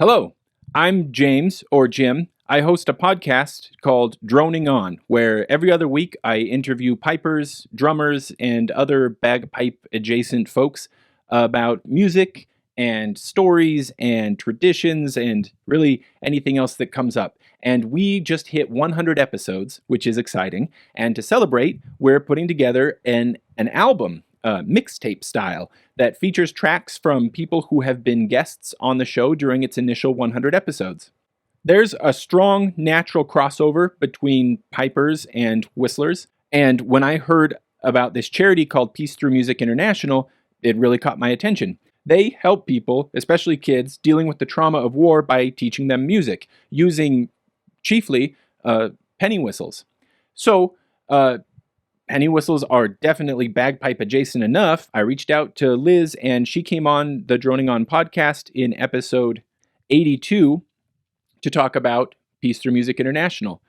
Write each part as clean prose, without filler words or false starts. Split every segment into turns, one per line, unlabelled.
Hello, I'm James, or Jim. I host a podcast called Droning On, where every other week I interview pipers, drummers, and other bagpipe-adjacent folks about music and stories and traditions and really anything else that comes up. And we just hit 100 episodes, which is exciting. And to celebrate, we're putting together an album, mixtape style, that features tracks from people who have been guests on the show during its initial 100 episodes. There's a strong natural crossover between pipers and whistlers, and when I heard about this charity called Peace Through Music International, it really caught my attention. They help people, especially kids, dealing with the trauma of war by teaching them music, using chiefly penny whistles. So, penny whistles are definitely bagpipe adjacent enough. I reached out to Liz and she came on the Droning On podcast in episode 82 to talk about Peace Through Music International.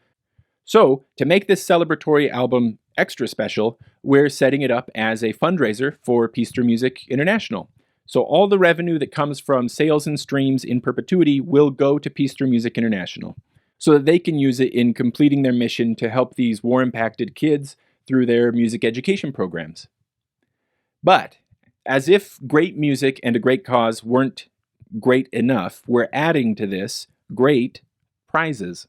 So, to make this celebratory album extra special, we're setting it up as a fundraiser for Peace Through Music International. So all the revenue that comes from sales and streams in perpetuity will go to Peace Through Music International, so that they can use it in completing their mission to help these war-impacted kids through their music education programs. But, as if great music and a great cause weren't great enough, we're adding to this great prizes.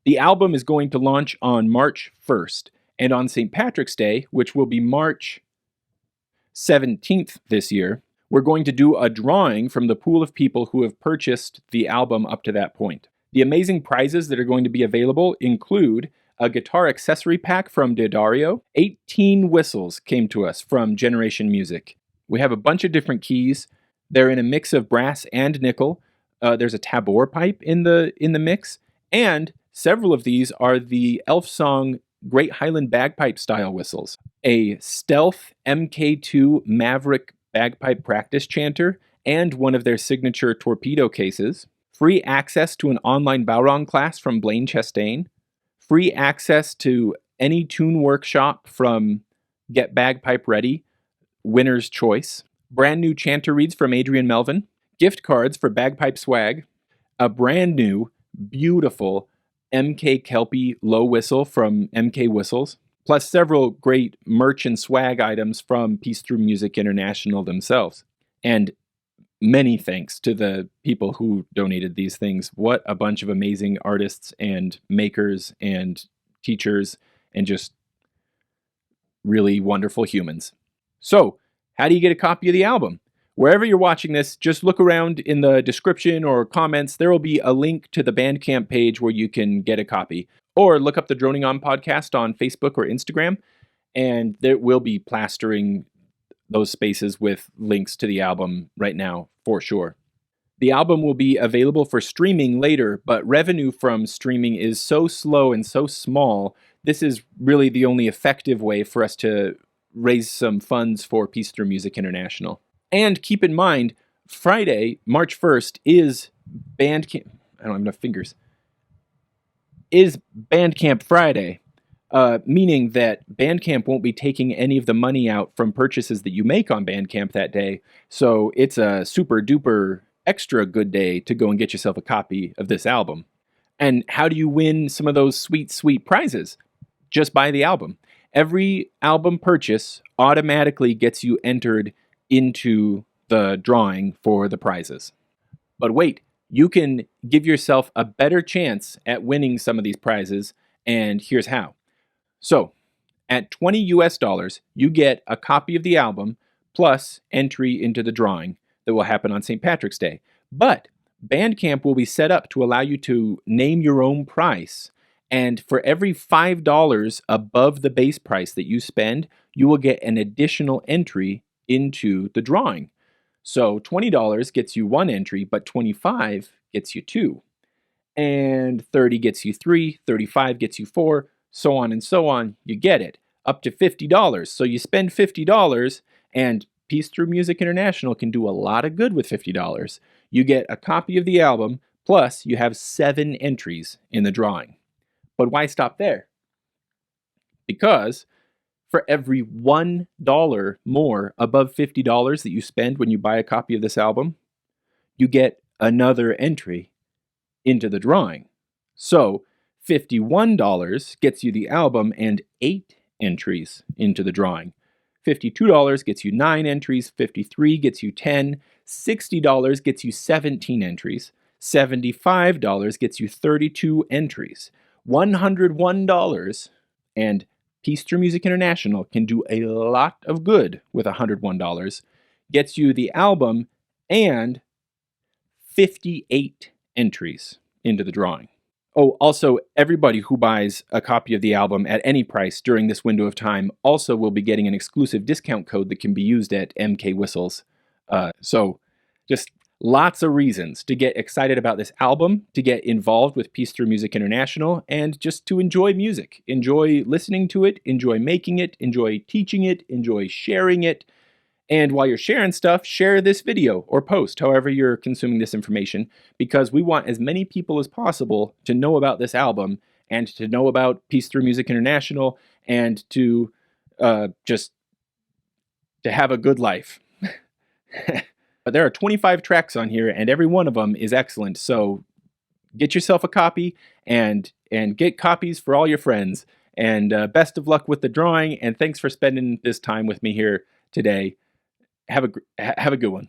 The album is going to launch on March 1st, and on St. Patrick's Day, which will be March 17th this year, we're going to do a drawing from the pool of people who have purchased the album up to that point. The amazing prizes that are going to be available include a guitar accessory pack from D'Addario. 18 whistles came to us from Generation Music. We have a bunch of different keys. They're in a mix of brass and nickel. There's a tabor pipe in the mix, and several of these are the Elf Song Great Highland Bagpipe style whistles. A Stealth MK2 Maverick bagpipe practice chanter, and one of their signature torpedo cases. Free access to an online Bowrong class from Blaine Chastain. Free access to any tune workshop from Get Bagpipe Ready, Winner's Choice. Brand new chanter reads from Adrian Melvin. Gift cards for bagpipe swag. A brand new, beautiful MK Kelpie low whistle from MK Whistles. Plus several great merch and swag items from Peace Through Music International themselves. And many thanks to the people who donated these things. What a bunch of amazing artists and makers and teachers and just really wonderful humans. So, how do you get a copy of the album? Wherever you're watching this, just look around in the description or comments. There will be a link to the BandCamp page where you can get a copy. Or look up the Droning On podcast on Facebook or Instagram, and there will be plastering those spaces with links to the album right now, for sure. The album will be available for streaming later, but revenue from streaming is so slow and so small, this is really the only effective way for us to raise some funds for Peace Through Music International. And keep in mind, Friday, March 1st, is BandCamp. I don't have enough fingers. Is BandCamp Friday, meaning that BandCamp won't be taking any of the money out from purchases that you make on BandCamp that day. So it's a super duper extra good day to go and get yourself a copy of this album. And how do you win some of those sweet, sweet prizes? Just buy the album. Every album purchase automatically gets you entered into the drawing for the prizes. But wait, you can give yourself a better chance at winning some of these prizes, and here's how. So, at $20 US, you get a copy of the album plus entry into the drawing that will happen on St. Patrick's Day. But BandCamp will be set up to allow you to name your own price, and for every $5 above the base price that you spend, you will get an additional entry into the drawing. So $20 gets you one entry, but $25 gets you two. And $30 gets you three, $35 gets you four, so on and so on. You get it. Up to $50. So you spend $50, and Peace Through Music International can do a lot of good with $50. You get a copy of the album, plus you have 7 entries in the drawing. But why stop there? Because for every $1 more above $50 that you spend when you buy a copy of this album, you get another entry into the drawing. So $51 gets you the album and 8 entries into the drawing. $52 gets you 9 entries, $53 gets you 10, $60 gets you 17 entries, $75 gets you 32 entries, $101, and Peace Through Music International can do a lot of good with $101, gets you the album and 58 entries into the drawing. Oh, also, everybody who buys a copy of the album at any price during this window of time also will be getting an exclusive discount code that can be used at MK Whistles. So just lots of reasons to get excited about this album, to get involved with Peace Through Music International, and just to enjoy music. Enjoy listening to it, enjoy making it, enjoy teaching it, enjoy sharing it. And while you're sharing stuff, share this video or post, however you're consuming this information, because we want as many people as possible to know about this album and to know about Peace Through Music International and to just to have a good life. But there are 25 tracks on here, and every one of them is excellent. So get yourself a copy and get copies for all your friends. And best of luck with the drawing, and thanks for spending this time with me here today. Have a good one.